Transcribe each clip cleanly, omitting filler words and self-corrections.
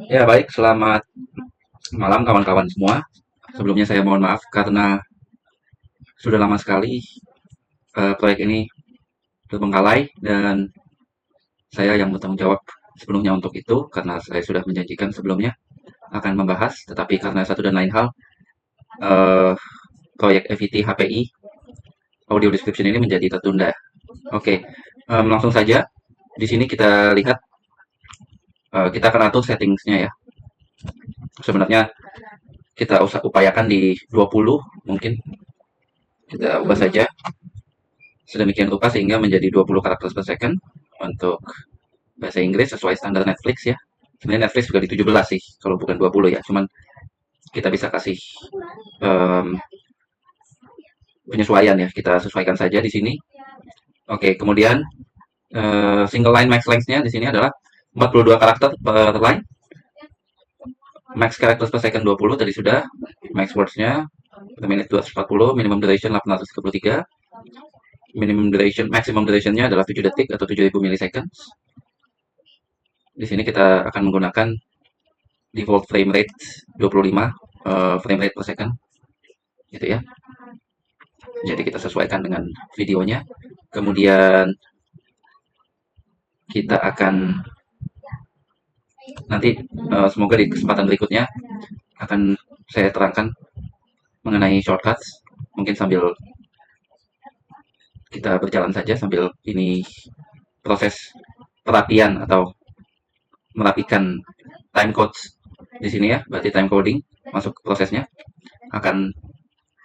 Ya, baik. Selamat malam kawan-kawan semua. Sebelumnya saya mohon maaf karena sudah lama sekali proyek ini terbengkalai dan saya yang bertanggung jawab sepenuhnya untuk itu karena saya sudah menjanjikan sebelumnya akan membahas, tetapi karena satu dan lain hal, eh, proyek FET HPI audio description ini menjadi tertunda. Oke, langsung saja. Di sini kita lihat, kita akan atur settingsnya ya. Sebenarnya kita upayakan di 20 mungkin. Kita ubah saja sedemikian rupa sehingga menjadi 20 karakter per second untuk bahasa Inggris sesuai standar Netflix ya. Sebenarnya Netflix juga di 17 sih, kalau bukan 20 ya. Cuman kita bisa kasih um, penyesuaian ya, kita sesuaikan saja di sini. Oke, kemudian single line max length-nya di sini adalah 42 karakter per line. Max characters per second 20 tadi sudah. Max words-nya per menit 240, minimum duration 833. Minimum duration, maximum duration-nya adalah 7 detik atau 7000 milliseconds. Di sini kita akan menggunakan default frame rate 25 frame rate per second, gitu ya. Jadi kita sesuaikan dengan videonya. Kemudian kita akan nanti semoga di kesempatan berikutnya akan saya terangkan mengenai shortcuts. Mungkin sambil kita berjalan saja sambil ini proses perapian atau merapikan time codes di sini ya, berarti time coding masuk ke prosesnya akan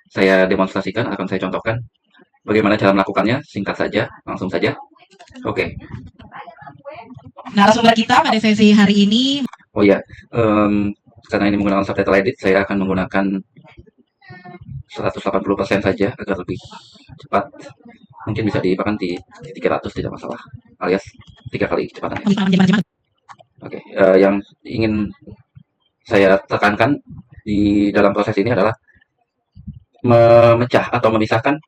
saya demonstrasikan, akan saya contohkan bagaimana cara melakukannya. Singkat saja, langsung saja. Oke. Narasumber kita pada sesi hari ini. Oh ya, karena ini menggunakan subtitle edit, saya akan menggunakan 180% saja agar lebih cepat. Mungkin bisa bahkan di 300 tidak masalah, alias 3 kali kecepatannya. Oke, yang ingin saya tekankan di dalam proses ini adalah memecah atau memisahkan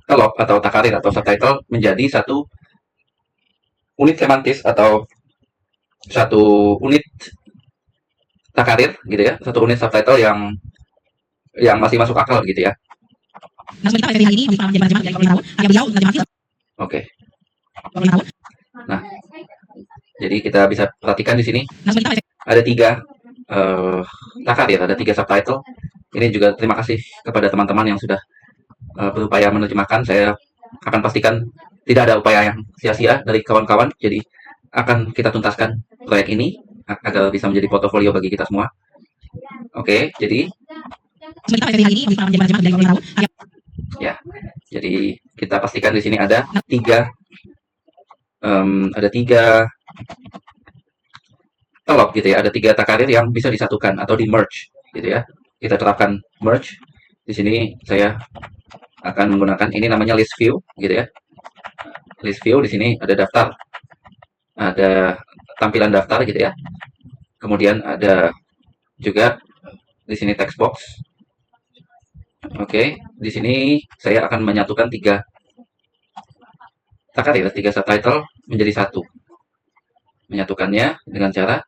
kelop atau takarir atau subtitle menjadi satu unit semantis atau satu unit takarir gitu ya, satu unit subtitle yang masih masuk akal gitu ya. Oke. Nah, jadi kita bisa perhatikan di sini ada 3 takarir, ada 3 subtitle. Ini juga terima kasih kepada teman-teman yang sudah berupaya menerjemahkan. Saya akan pastikan tidak ada upaya yang sia-sia dari kawan-kawan. Jadi akan kita tuntaskan proyek ini agar bisa menjadi portofolio bagi kita semua. Oke, jadi ya, jadi kita pastikan di sini ada 3 telop gitu ya, ada 3 takarir yang bisa disatukan atau di merge gitu ya. Kita terapkan merge. Di sini saya akan menggunakan ini namanya list view gitu ya. List view di sini ada daftar, ada tampilan daftar gitu ya. Kemudian ada juga di sini text box. Oke, di sini saya akan menyatukan 3 takarir, 3 subtitle menjadi satu. Menyatukannya dengan cara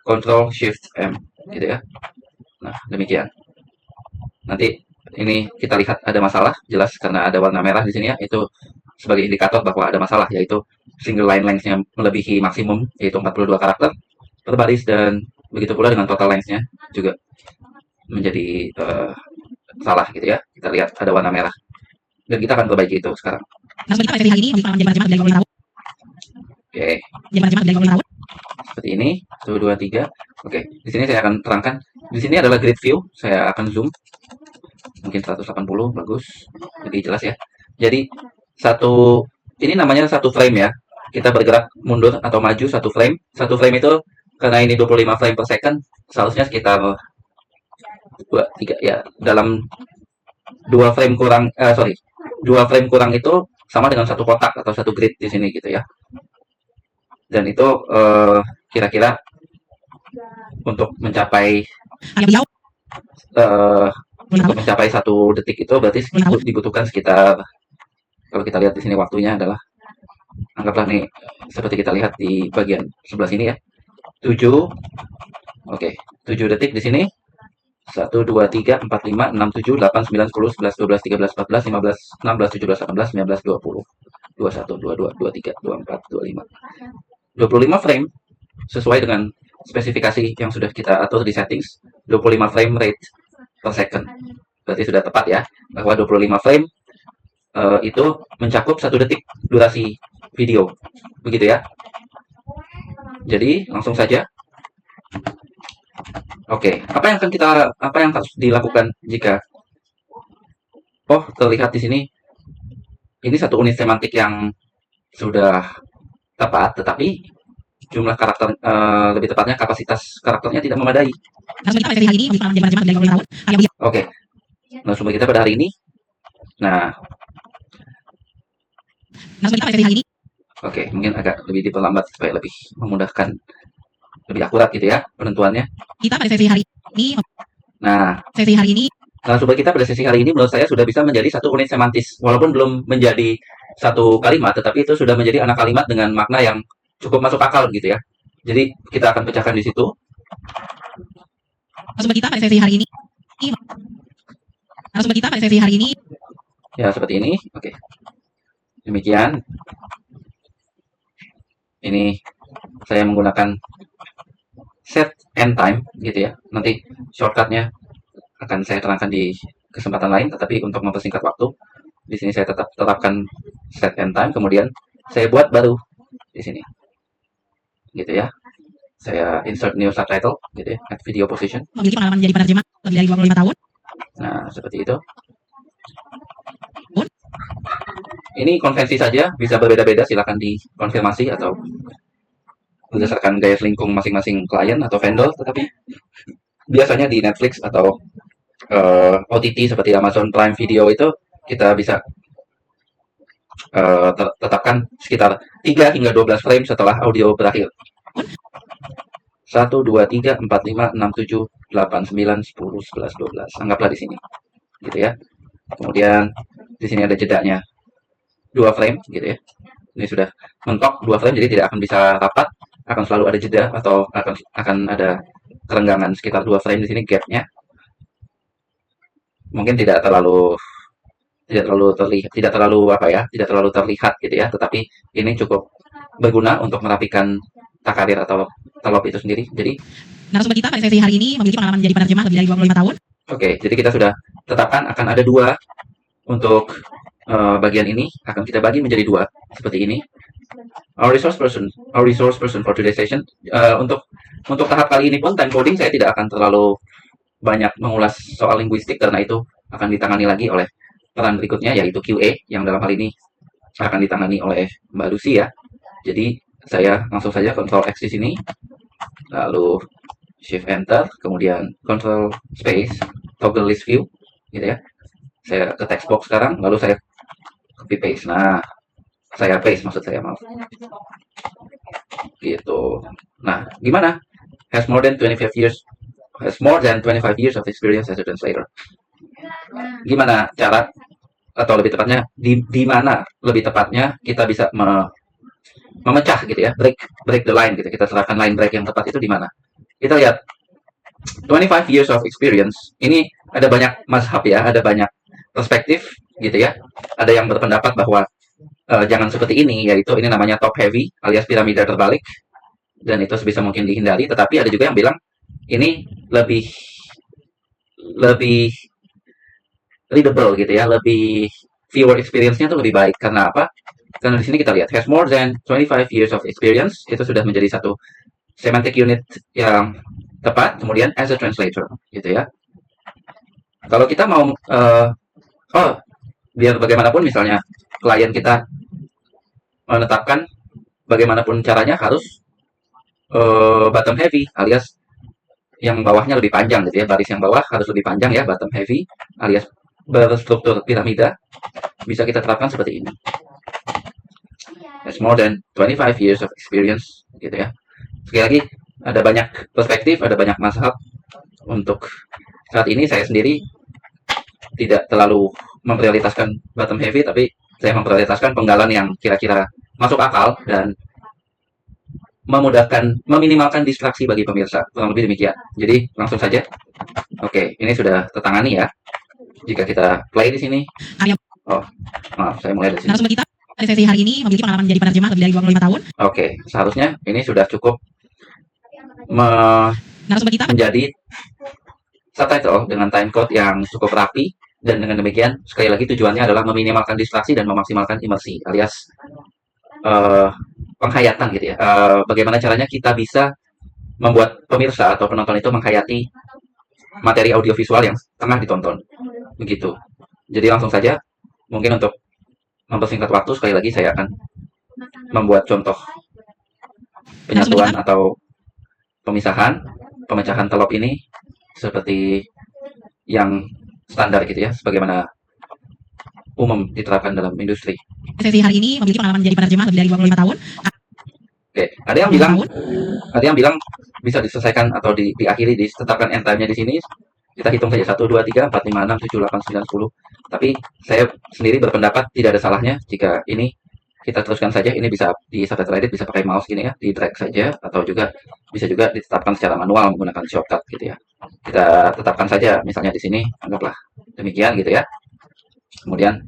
Ctrl Shift M gitu ya. Nah, demikian. Nanti ini kita lihat ada masalah, jelas karena ada warna merah di sini ya, itu sebagai indikator bahwa ada masalah, yaitu single line length-nya melebihi maksimum, yaitu 42 karakter per baris, dan begitu pula dengan total length-nya juga menjadi salah gitu ya. Kita lihat ada warna merah. Dan kita akan perbaiki itu sekarang. Oke. Seperti ini, 1, 2, 3. Oke, di sini saya akan terangkan. Di sini adalah grid view, saya akan zoom. Mungkin 180, bagus. Lebih jelas ya. Jadi, ini namanya satu frame ya. Kita bergerak mundur atau maju satu frame. Satu frame itu, karena ini 25 frame per second, seharusnya sekitar 2, 3 ya. Dalam 2 frame kurang, 2 frame kurang itu sama dengan satu kotak atau satu grid di sini gitu ya. Dan itu kira-kira untuk mencapai satu detik itu berarti dibutuhkan sekitar, kalau kita lihat di sini waktunya adalah, anggaplah nih seperti kita lihat di bagian sebelah sini ya, 7. Oke, 7 detik di sini. 1, 2, 3, 4, 5, 6, 7, 8, 9, 10, 11, 12, 13, 14, 15, 16, 17, 18, 19, 20, 21, 22, 23, 24, 25. 25 frame sesuai dengan spesifikasi yang sudah kita atur di settings. 25 frame rate per second. Berarti sudah tepat ya, bahwa 25 frame itu mencakup 1 detik durasi video. Begitu ya. Jadi langsung saja. Oke, apa yang harus dilakukan jika terlihat di sini ini satu unit semantik yang sudah tepat, tetapi jumlah karakter lebih tepatnya kapasitas karakternya tidak memadai. Oke, narasumber kita pada hari ini. Nah, oke, mungkin agak lebih diperlambat supaya lebih memudahkan, lebih akurat gitu ya penentuannya. Kita pada sesi hari ini. Nah, Sesi hari ini. Narasumber kita pada sesi hari ini menurut saya sudah bisa menjadi satu unit semantis, walaupun belum menjadi satu kalimat, tetapi itu sudah menjadi anak kalimat dengan makna yang cukup masuk akal gitu ya. Jadi kita akan pecahkan di situ. Narasumber kita pada sesi hari ini. Narasumber kita pada sesi hari ini. Ya seperti ini. Oke. Demikian. Ini saya menggunakan set end time gitu ya. Nanti shortcutnya akan saya terangkan di kesempatan lain, tetapi untuk mempersingkat waktu, di sini saya tetapkan set end time, kemudian saya buat baru di sini, gitu ya. Saya insert new subtitle, gitu ya, at video position. Memiliki pengalaman menjadi penerjemah lebih dari 25 tahun. Nah, seperti itu. Ini konvensi saja, bisa berbeda-beda, silakan dikonfirmasi atau berdasarkan gaya selingkung masing-masing klien atau vendor, tetapi biasanya di Netflix atau OTT seperti Amazon Prime Video itu kita bisa tetapkan sekitar 3 hingga 12 frame setelah audio berakhir. 1, 2, 3, 4, 5, 6, 7, 8, 9, 10, 11, 12. Anggaplah di sini. Gitu ya. Kemudian di sini ada jedanya 2 frame gitu ya. Ini sudah mentok 2 frame, jadi tidak akan bisa rapat, akan selalu ada jeda atau akan ada kerenggangan sekitar 2 frame di sini gapnya. Mungkin tidak terlalu terlihat gitu ya, tetapi ini cukup berguna untuk merapikan takarir atau talop itu sendiri. Jadi narasumber kita pada sesi hari ini memiliki pengalaman menjadi penerjemah lebih dari 25 tahun. Oke, jadi kita sudah tetapkan akan ada 2 untuk bagian ini, akan kita bagi menjadi 2 seperti ini. Our resource person for today's session. Untuk tahap kali ini pun time coding saya tidak akan terlalu banyak mengulas soal linguistik, karena itu akan ditangani lagi oleh peran berikutnya, yaitu QA, yang dalam hal ini akan ditangani oleh Mbak Lucy ya. Jadi saya langsung saja Ctrl X di sini, lalu Shift Enter, kemudian Ctrl Space, toggle list view, gitu ya. Saya ke text box sekarang, lalu saya copy paste. Nah, saya paste maksud saya, maaf. Gitu. Nah, gimana? Has more than 25 years of experience as a translator. Gimana cara, atau lebih tepatnya di mana lebih tepatnya kita bisa memecah gitu ya, break the line gitu. Kita serahkan line break yang tepat itu di mana? Kita lihat 25 years of experience. Ini ada banyak mazhab ya, ada banyak perspektif gitu ya. Ada yang berpendapat bahwa jangan seperti ini, yaitu ini namanya top heavy alias piramida terbalik, dan itu sebisa mungkin dihindari. Tetapi ada juga yang bilang ini lebih readable gitu ya, lebih viewer experience-nya tuh lebih baik. Karena apa? Karena di sini kita lihat has more than 25 years of experience, itu sudah menjadi satu semantic unit yang tepat. Kemudian as a translator gitu ya. Kalau kita mau biar bagaimanapun misalnya klien kita menetapkan bagaimanapun caranya harus bottom heavy alias yang bawahnya lebih panjang gitu ya, baris yang bawah harus lebih panjang ya, bottom heavy alias berstruktur piramida, bisa kita terapkan seperti ini. Has more than 25 years of experience gitu ya. Sekali lagi, ada banyak perspektif, ada banyak mazhab. Untuk saat ini saya sendiri tidak terlalu memprioritaskan bottom heavy, tapi saya memprioritaskan penggalan yang kira-kira masuk akal dan meminimalkan distraksi bagi pemirsa. Kurang lebih demikian. Jadi langsung saja. Oke, ini sudah tertangani ya. Jika kita play di sini. Area Oh, maaf, saya mulai dari sini. narasumber kita pada sesi hari ini memiliki pengalaman menjadi penerjemah lebih dari 25 tahun. Oke, seharusnya ini sudah cukup Narasumber kita menjadi subtitle dengan timecode yang cukup rapi, dan dengan demikian sekali lagi tujuannya adalah meminimalkan distraksi dan memaksimalkan imersi alias penghayatan gitu ya. Bagaimana caranya kita bisa membuat pemirsa atau penonton itu menghayati materi audiovisual yang tengah ditonton. Begitu. Jadi langsung saja, mungkin untuk mempersingkat waktu, sekali lagi saya akan membuat contoh penyatuan atau pemecahan telop ini seperti yang standar gitu ya, sebagaimana umum diterapkan dalam industri. sesi hari ini memiliki pengalaman menjadi penerjemah lebih dari 25 tahun. Oke, ada yang bilang bisa diselesaikan atau diakhiri, ditetapkan end time-nya di sini. Kita hitung saja 1, 2, 3, 4, 5, 6, 7, 8, 9, 10. Tapi saya sendiri berpendapat tidak ada salahnya jika ini kita teruskan saja. Ini bisa di subtitle edit, bisa pakai mouse gini ya, di drag saja, atau juga bisa juga ditetapkan secara manual menggunakan shortcut gitu ya. Kita tetapkan saja, misalnya di sini, anggaplah demikian gitu ya. Kemudian,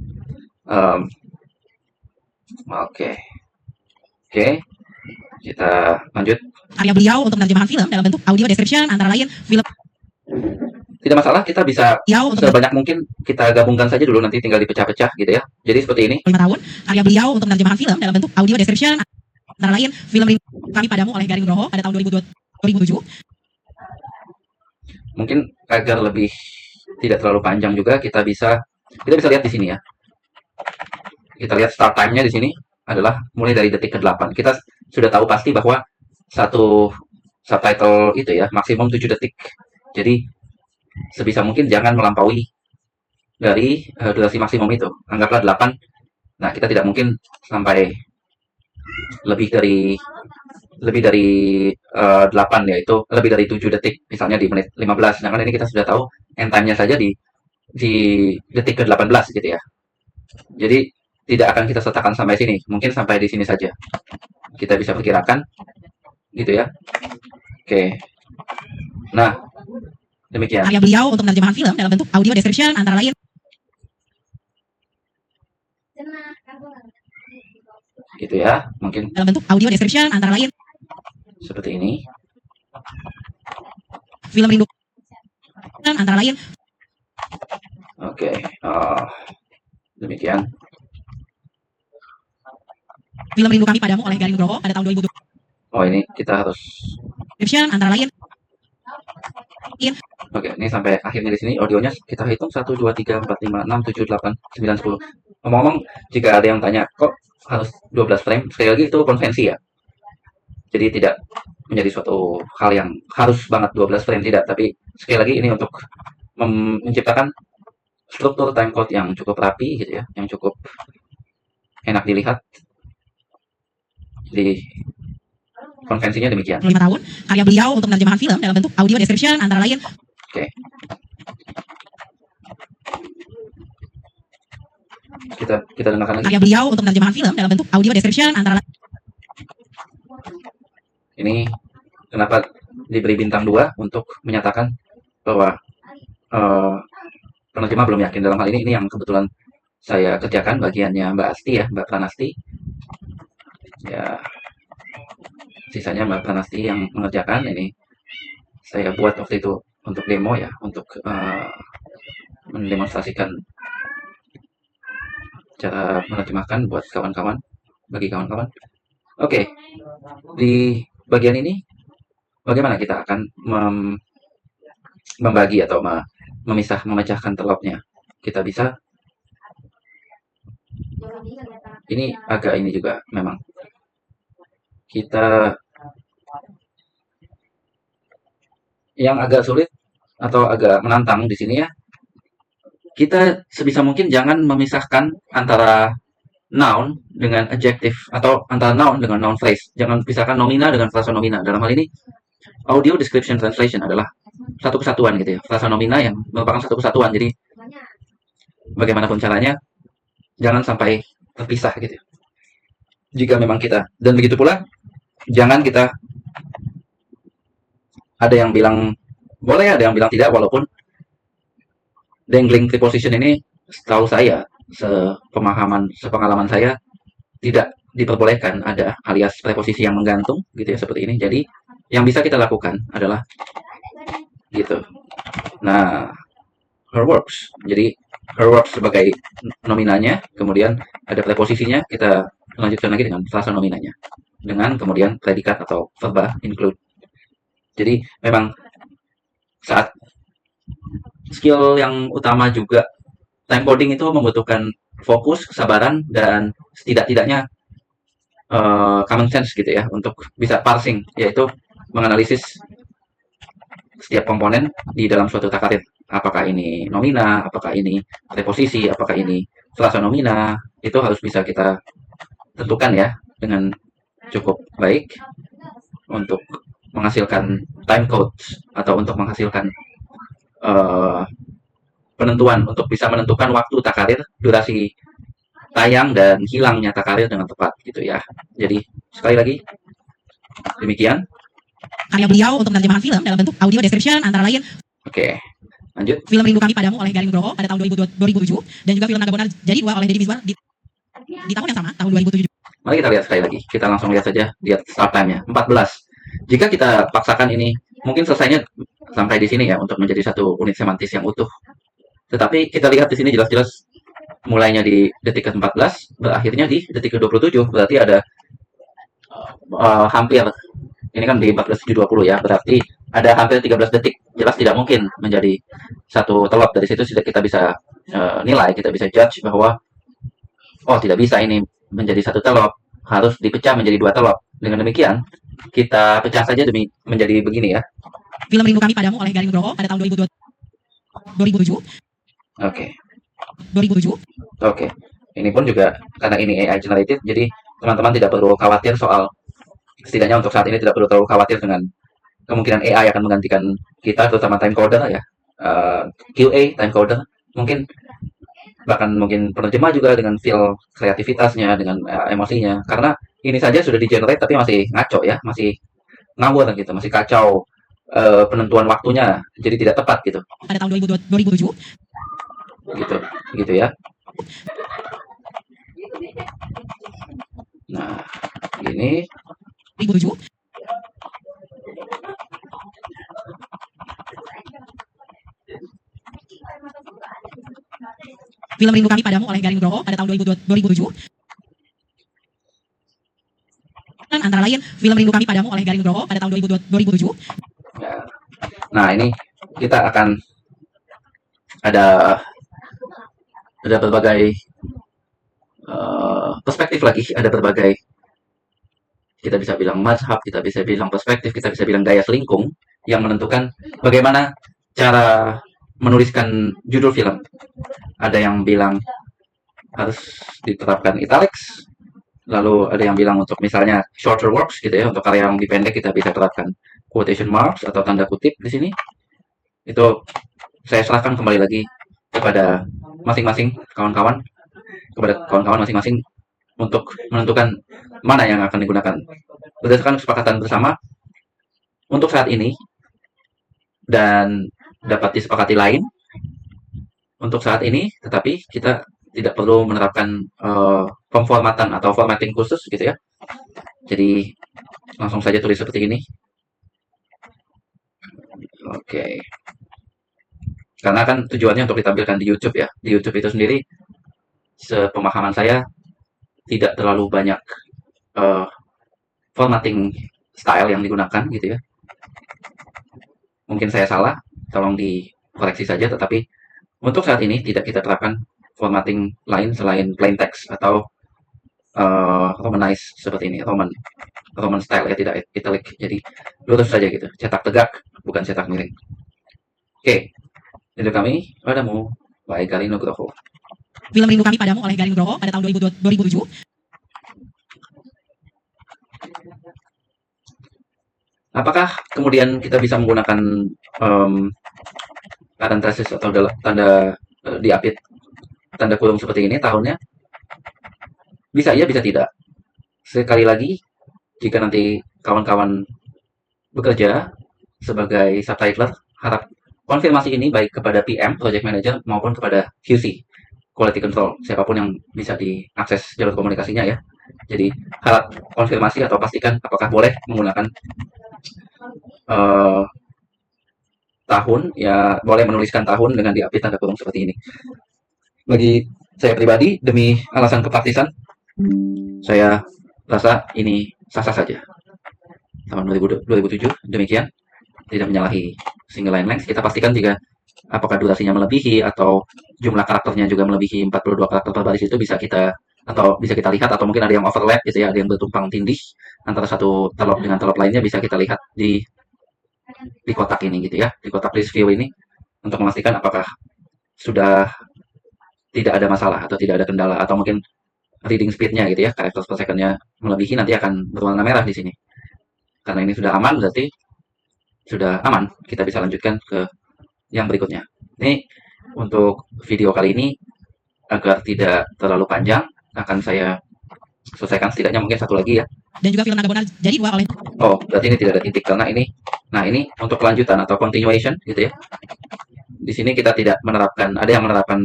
oke, kita lanjut. Area beliau untuk penerjemahan film dalam bentuk audio description antara lain film. Tidak masalah, kita bisa sebanyak mungkin kita gabungkan saja dulu, nanti tinggal dipecah-pecah gitu ya. Jadi seperti ini. 5 tahun, area beliau untuk penerjemahan film dalam bentuk audio description antara lain film Kami Padamu oleh Garing Nugroho pada tahun 2007. Mungkin agar lebih tidak terlalu panjang juga, kita bisa lihat di sini ya. Kita lihat start time-nya di sini adalah mulai dari detik ke-8. Kita sudah tahu pasti bahwa satu subtitle itu ya maksimum 7 detik. Jadi sebisa mungkin jangan melampaui dari durasi maksimum itu. Anggaplah 8. Nah, kita tidak mungkin sampai lebih dari 8, yaitu lebih dari 7 detik, misalnya di menit 15. Sedangkan ini kita sudah tahu end time-nya saja di detik ke-18 gitu ya. Jadi tidak akan kita sertakan sampai sini, mungkin sampai di sini saja. Kita bisa perkirakan gitu ya. Oke. Nah, demikian. Area beliau untuk penerjemahan film dalam bentuk audio description antara lain. Gitu ya, mungkin dalam bentuk audio description antara lain seperti ini. Film Rindu antara lain. Oke, demikian. Film Rindu Kami Padamu oleh Garing Nugroho pada tahun 2002. Oh, ini kita harus description antara lain. Oke, ini sampai akhirnya di sini audionya kita hitung 1, 2, 3, 4, 5, 6, 7, 8, 9, 10. Ngomong-ngomong, jika ada yang tanya kok harus 12 frame, sekali lagi itu konvensi ya. Jadi tidak menjadi suatu hal yang harus banget 12 frame, tidak. Tapi sekali lagi ini untuk menciptakan struktur timecode yang cukup rapi gitu ya, yang cukup enak dilihat. Jadi konvensinya demikian. 5 tahun, karya beliau untuk penerjemahan film dalam bentuk audio description antara lain. Oke. Kita dengarkan lagi. Karya beliau untuk penerjemahan film dalam bentuk audio description antara lain. Ini kenapa diberi bintang 2 untuk menyatakan bahwa penerjemah belum yakin dalam hal ini. Ini yang kebetulan saya kerjakan bagiannya Mbak Asti ya, Mbak Pranasti. Ya, sisanya Mbak Pranasti yang mengerjakan. Ini saya buat waktu itu untuk demo ya, untuk mendemonstrasikan cara menerjemahkan buat kawan-kawan, bagi kawan-kawan. Oke, di bagian ini bagaimana kita akan membagi atau memecahkan telopnya. Kita bisa, ini agak ini juga memang kita yang agak sulit atau agak menantang di sini ya, kita sebisa mungkin jangan memisahkan antara noun dengan adjective atau antara noun dengan noun phrase. Jangan pisahkan nomina dengan frasa nomina. Dalam hal ini audio description translation adalah satu kesatuan gitu ya. Frasa nomina yang merupakan satu kesatuan. Jadi bagaimanapun caranya jangan sampai terpisah gitu ya. Jika memang kita, dan begitu pula jangan kita, ada yang bilang boleh, ada yang bilang tidak, walaupun dangling preposition ini setahu saya, sepengalaman saya, tidak diperbolehkan ada alias preposisi yang menggantung gitu ya, seperti ini. Jadi yang bisa kita lakukan adalah gitu. Nah, her works. Jadi her works sebagai nominanya, kemudian ada preposisinya, kita lanjutkan lagi dengan frasa nominanya. Dengan kemudian predikat atau verba include. Jadi memang saat skill yang utama juga time coding itu membutuhkan fokus, kesabaran, dan setidak-tidaknya common sense gitu ya, untuk bisa parsing, yaitu menganalisis setiap komponen di dalam suatu takarir. Apakah ini nomina, apakah ini preposisi, apakah ini frasa nomina, itu harus bisa kita tentukan ya dengan cukup baik untuk menghasilkan time codes atau untuk menghasilkan uh, penentuan, untuk bisa menentukan waktu takarir, durasi tayang dan hilangnya takarir dengan tepat gitu ya. Jadi sekali lagi demikian. Karya beliau untuk penerjemahan film dalam bentuk audio description antara lain Oke, lanjut. film Rindu Kami Padamu oleh Garing Nugroho pada tahun 2007 dan juga film Naga Bonar Jadi Dua oleh Deddy Mizwar di tahun yang sama, tahun 2007. Mari kita lihat sekali lagi. Kita langsung lihat saja, lihat start time-nya. 14. Jika kita paksakan ini, mungkin selesainya sampai di sini ya, untuk menjadi satu unit semantis yang utuh. Tetapi kita lihat di sini jelas-jelas mulainya di detik ke-14, berakhirnya di detik ke-27. Berarti ada hampir, ini kan di 14.720 ya, berarti ada hampir 13 detik. Jelas tidak mungkin menjadi satu telot. Dari situ sudah kita bisa nilai, kita bisa judge bahwa oh, tidak bisa ini menjadi satu telot, harus dipecah menjadi dua telot. Dengan demikian, kita pecah saja demi menjadi begini ya. Film Rindu Kami Padamu oleh Garing Nugroho pada tahun 2007. Oke. 2007. Oke. Ini pun juga karena ini AI generated, jadi teman-teman tidak perlu khawatir soal, setidaknya untuk saat ini tidak perlu terlalu khawatir dengan kemungkinan AI akan menggantikan kita, terutama time coder ya. QA, time coder, mungkin bahkan mungkin penerjemah juga dengan feel kreativitasnya, dengan emosinya, karena ini saja sudah di generate tapi masih ngaco ya, masih ngawur gitu, masih kacau penentuan waktunya, jadi tidak tepat gitu. Pada tahun 2007. Gitu ya. Nah, ini 2007. Film Rindu Kami Padamu oleh Garing Nugroho pada tahun 2007. Antara lain film Rindu Kami Padamu oleh Garing Nugroho pada tahun 2007. Nah, ini kita akan ada berbagai perspektif lagi, ada berbagai, kita bisa bilang mazhab, kita bisa bilang perspektif, kita bisa bilang gaya selingkung yang menentukan bagaimana cara menuliskan judul film. Ada yang bilang harus diterapkan italics, lalu ada yang bilang untuk misalnya shorter works gitu ya, untuk karya yang lebih pendek kita bisa terapkan quotation marks atau tanda kutip di sini. Itu saya serahkan kembali lagi kepada masing-masing kawan-kawan, masing-masing untuk menentukan mana yang akan digunakan berdasarkan kesepakatan bersama untuk saat ini, dan dapat disepakati lain untuk saat ini, tetapi kita tidak perlu menerapkan pemformatan atau formatting khusus gitu ya. Jadi langsung saja tulis seperti ini. Oke. Karena kan tujuannya untuk ditampilkan di YouTube ya. Di YouTube itu sendiri, sepemahaman saya, tidak terlalu banyak formatting style yang digunakan gitu ya. Mungkin saya salah, tolong dikoreksi saja, tetapi untuk saat ini tidak kita terapkan formatting lain selain plain text atau Romanize seperti ini, Roman style ya, tidak italic. Jadi lurus saja gitu, cetak tegak bukan cetak miring. Oke, Rindu Kami Padamu by Garing Nugroho. Film Rindu Kami Padamu oleh Garing Nugroho pada tahun 2007. Apakah kemudian kita bisa menggunakan parenthesis atau tanda diapit, tanda kurung seperti ini tahunnya? Bisa iya, bisa tidak. Sekali lagi, jika nanti kawan-kawan bekerja sebagai subtitler, harap konfirmasi ini baik kepada PM, Project Manager, maupun kepada QC, Quality Control, siapapun yang bisa diakses jalur komunikasinya ya. Jadi harap konfirmasi atau pastikan apakah boleh menggunakan tahun, ya boleh menuliskan tahun dengan diapit tanda kurung seperti ini. Bagi saya pribadi, demi alasan kepraktisan, saya rasa ini sah-sah saja. Tahun 2007, demikian, tidak menyalahi single line length. Kita pastikan jika apakah durasinya melebihi atau jumlah karakternya juga melebihi 42 karakter per baris itu bisa kita lihat, atau mungkin ada yang overlap gitu ya, ada yang bertumpang tindih antara satu telop dengan telop lainnya, bisa kita lihat di kotak ini gitu ya, di kotak list view ini, untuk memastikan apakah sudah tidak ada masalah atau tidak ada kendala, atau mungkin reading speednya gitu ya, characters per secondnya melebihi, nanti akan berwarna merah di sini. Karena ini sudah aman, berarti sudah aman, kita bisa lanjutkan ke yang berikutnya. Ini untuk video kali ini, agar tidak terlalu panjang, akan saya selesaikan setidaknya mungkin satu lagi ya. Dan juga film Naga Bonar jadi 2 oleh. Oh, berarti ini tidak ada titik karena ini. Nah, ini untuk kelanjutan atau continuation gitu ya. Di sini kita tidak menerapkan, ada yang menerapkan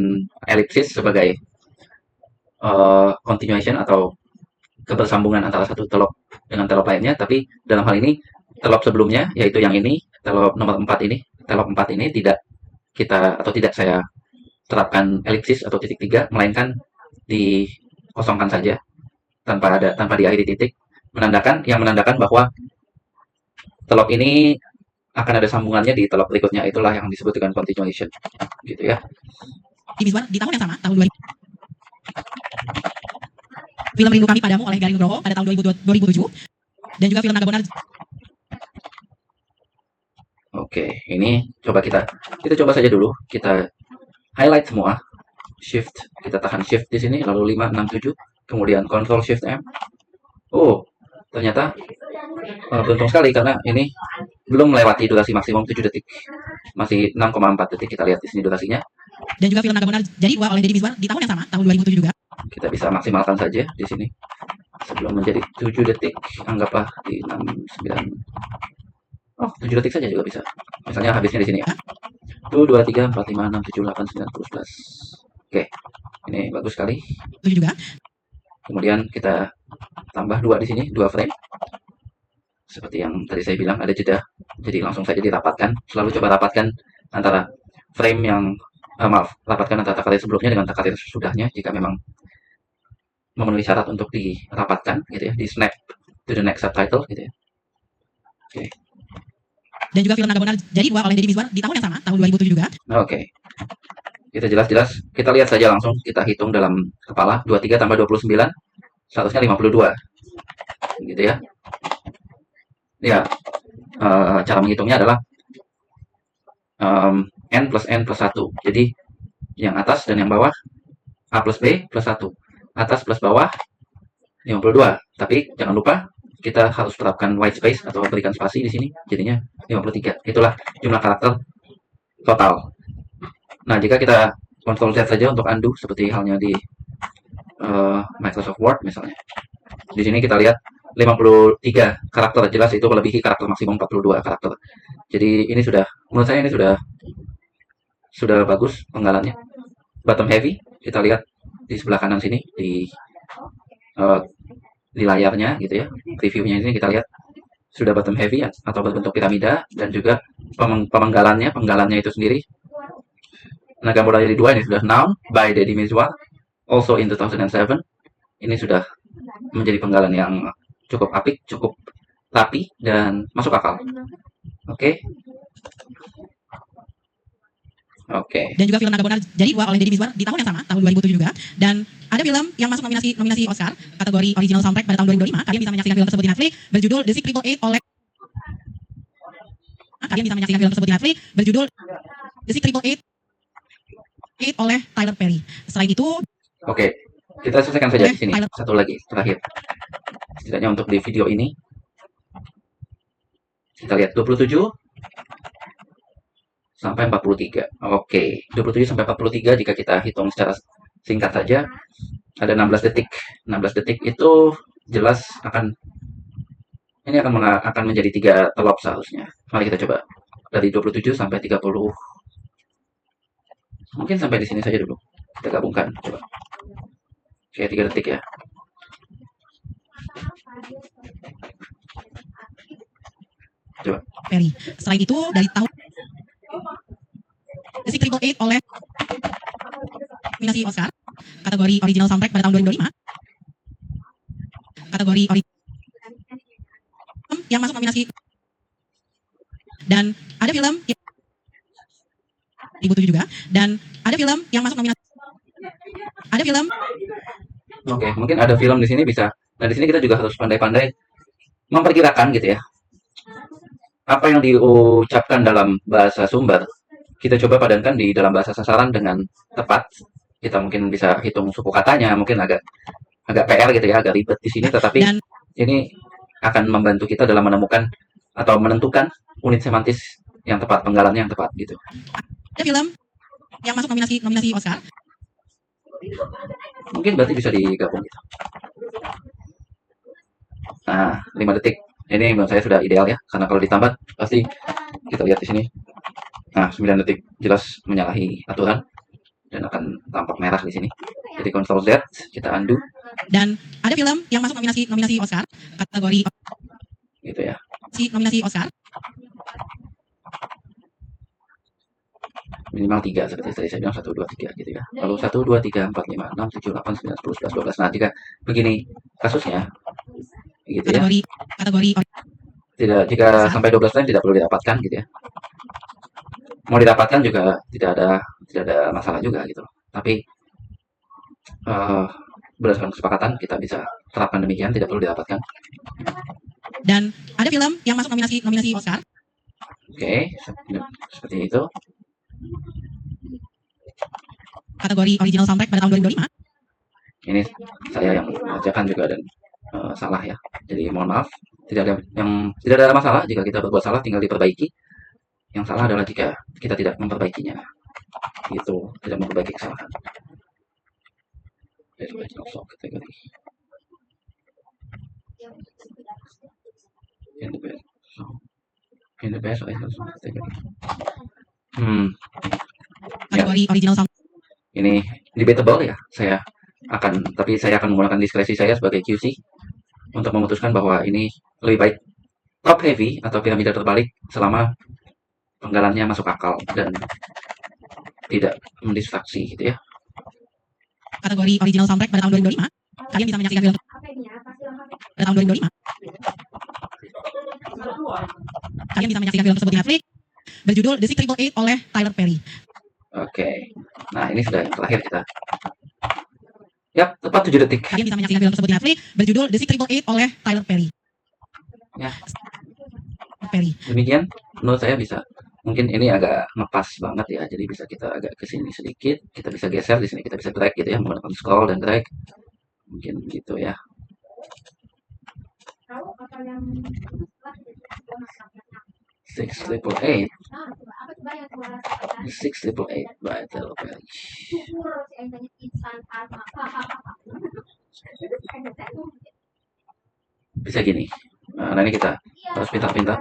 elipsis sebagai continuation atau kebersambungan antara satu telop dengan telop lainnya, tapi dalam hal ini telop sebelumnya, yaitu yang ini, telop nomor 4 ini, telop 4 ini tidak saya terapkan elipsis atau titik 3, melainkan dikosongkan saja tanpa diakhiri titik, menandakan bahwa telop ini akan ada sambungannya di telop berikutnya. Itulah yang disebut dengan continuation gitu ya. Di tahun yang sama, tahun 2000. Film Rindu Kami Padamu oleh Garing Nugroho pada tahun 2007, dan juga film Naga Bonar. Oke, ini kita coba saja dulu, kita highlight semua, shift, kita tahan shift di sini, lalu 5, 6, 7, kemudian control shift M. Oh, ternyata beruntung sekali karena ini belum melewati durasi maksimum 7 detik, masih 6,4 detik. Kita lihat di sini durasinya. Dan juga film Naga Bonar jadi 2 oleh Deddy Mizwar di tahun yang sama, tahun 2007 juga. Kita bisa maksimalkan saja di sini sebelum menjadi 7 detik, anggaplah di 6, 9. Oh, 7 detik saja juga bisa. Misalnya habisnya di sini ya. 1, 2, 3, 4, 5, 6, 7, 8, 9, 10, 11. Oke, ini bagus sekali. 7 juga. Kemudian kita tambah 2 di sini, 2 frame. Seperti yang tadi saya bilang, ada jeda. Jadi langsung saja dirapatkan. Selalu coba rapatkan antara frame yang rapatkan antara takarir sebelumnya dengan takarir sesudahnya jika memang memenuhi syarat untuk dirapatkan gitu ya, di snap to the next subtitle gitu ya. Oke. Dan juga film Naga Bonar jadi 2 oleh Deddy Mizwar di tahun yang sama, tahun 2007 juga. Oke. Kita jelas-jelas, kita lihat saja langsung, kita hitung dalam kepala, 23 tambah 29, seharusnya 52. Gitu ya. Ya, cara menghitungnya adalah N plus 1. Jadi, yang atas dan yang bawah, A plus B plus 1. Atas plus bawah, 52. Tapi, jangan lupa, kita harus terapkan white space atau berikan spasi di sini, jadinya 53. Itulah jumlah karakter total. Nah, jika kita Ctrl Z saja untuk undo, seperti halnya di Microsoft Word misalnya. Di sini kita lihat 53 karakter, jelas itu melebihi karakter maksimum 42 karakter. Jadi ini menurut saya ini sudah bagus penggalannya. Bottom heavy, kita lihat di sebelah kanan sini di layarnya gitu ya, previewnya ini kita lihat sudah bottom heavy atau berbentuk piramida, dan juga penggalannya itu sendiri. Naga Bonar jadi 2 ini sudah Now by Deddy Mizwar, also in 2007. Ini sudah menjadi penggalan yang cukup apik, cukup rapi, dan masuk akal. Oke. Dan juga film Naga Bonar jadi 2 oleh Deddy Mizwar di tahun yang sama, tahun 2007 juga. Dan ada film yang masuk nominasi Oscar kategori original soundtrack pada tahun 2005. Kalian bisa menyaksikan film tersebut di Netflix berjudul The 688 oleh The 688 oleh Tyler Perry. Selain itu, oke, kita selesaikan saja di sini. Satu lagi terakhir, setidaknya untuk di video ini kita lihat 27 sampai 43. Oke, 27 sampai 43 jika kita hitung secara singkat saja ada 16 detik. 16 detik itu jelas akan Ini akan menjadi 3 telop seharusnya. Mari kita coba dari 27 sampai 30. Mungkin sampai di sini saja dulu. Kita gabungkan coba. Oke, 3 detik ya. Coba. Perry. Selain itu dari tahun The Six Triple Eight oleh nominasi Oscar kategori original soundtrack pada tahun 2005. Kategori yang masuk nominasi, dan ada film 2007 juga, dan ada film yang masuk nominasi, ada film. Oke, mungkin ada film di sini bisa. Nah, di sini kita juga harus pandai-pandai memperkirakan gitu ya. Apa yang diucapkan dalam bahasa sumber, kita coba padankan di dalam bahasa sasaran dengan tepat. Kita mungkin bisa hitung suku katanya, mungkin agak PR gitu ya, agak ribet di sini, tetapi Dan ini akan membantu kita dalam menemukan atau menentukan unit semantis yang tepat, penggalannya yang tepat gitu. ada film yang masuk nominasi Oscar. Mungkin berarti bisa digabung gitu. Nah, 5 detik. Ini menurut saya sudah ideal ya, karena kalau ditambah pasti kita lihat di sini. Nah, 9 detik jelas menyalahi aturan dan akan tampak merah di sini. Jadi Ctrl Z, kita undo. Dan ada film yang masuk nominasi Oscar kategori Gitu ya. nominasi Oscar. Minimal 3 seperti tadi saya bilang 1, 2, 3 gitu ya. Lalu 1, 2, 3, 4, 5, 6, 7, 8, 9, 10, 11, 12. Nah, jika begini kasusnya gitu ya. Kategori Tidak, jika sampai 12 line tidak perlu didapatkan gitu ya. Mau didapatkan juga tidak ada masalah juga gitu. Tapi berdasarkan kesepakatan kita bisa terapkan demikian, tidak perlu didapatkan. Dan ada film yang masuk nominasi Oscar. Oke, seperti itu. Kategori original soundtrack pada tahun 2005. Ini saya yang mengerjakan juga dan salah ya. Jadi mohon maaf, tidak ada masalah jika kita berbuat salah, tinggal diperbaiki. Yang salah adalah jika kita tidak memperbaikinya. Itu tidak memperbaiki kesalahan. Original song kategori. In the best original song kategori. Kategori original sound. Ini debatable ya. Tapi saya akan menggunakan diskresi saya sebagai QC untuk memutuskan bahwa ini lebih baik top heavy atau piramida terbalik selama penggalannya masuk akal dan tidak mendistraksi gitu ya. Kategori original soundtrack pada tahun 2005. Kalian bisa menyaksikan film pada tahun 2005. Kalian bisa menyaksikan film tersebut di Netflix berjudul The Six Triple Eight oleh Tyler Perry. Oke. Nah, ini sudah yang terakhir kita. Yap, tepat 7 detik. Kalian bisa menyaksikan film tersebut di Netflix berjudul The Six Triple Eight oleh Tyler Perry. Ya. Demikian menurut saya bisa. Mungkin ini agak ngepas banget ya, jadi bisa kita agak ke sini sedikit, kita bisa geser di sini, kita bisa drag gitu ya, menggunakan scroll dan drag. Mungkin gitu ya. Six triple eight. Six triple eight by Tyler Perry. Bisa gini. Nah, ini kita harus pintar-pintar.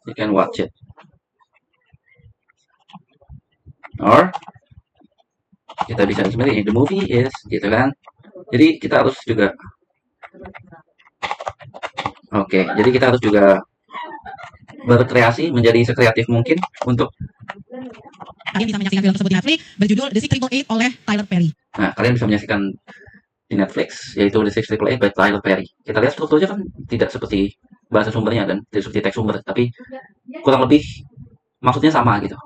You can watch it. Or kita bisa sendiri. The movie is gitu kan. Jadi kita harus juga jadi kita harus juga berkreasi menjadi sekreatif mungkin untuk kalian bisa menyaksikan film tersebut di Netflix berjudul The Six Triple Eight oleh Tyler Perry. Nah, kalian bisa menyaksikan di Netflix yaitu The Six Triple Eight by Tyler Perry. Kita lihat strukturnya kan tidak seperti bahasa sumbernya dan tidak seperti teks sumber, tapi kurang lebih maksudnya sama gitu.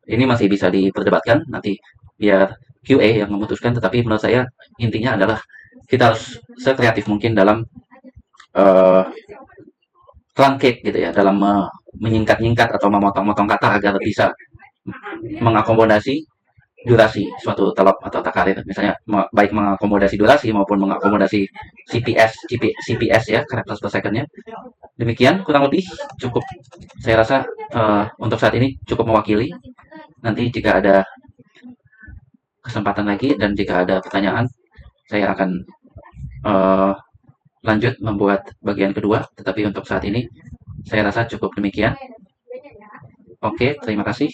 Ini masih bisa diperdebatkan nanti biar QA yang memutuskan, tetapi menurut saya intinya adalah kita harus sekreatif mungkin dalam truncate gitu ya, dalam menyingkat-nyingkat atau memotong-motong kata agar bisa mengakomodasi durasi suatu telop atau takarir, misalnya baik mengakomodasi durasi maupun mengakomodasi CPS ya, characters per second-nya. Demikian kurang lebih cukup, saya rasa untuk saat ini cukup mewakili. Nanti jika ada kesempatan lagi dan jika ada pertanyaan, saya akan lanjut membuat bagian kedua, tetapi untuk saat ini saya rasa cukup demikian. Oke, terima kasih.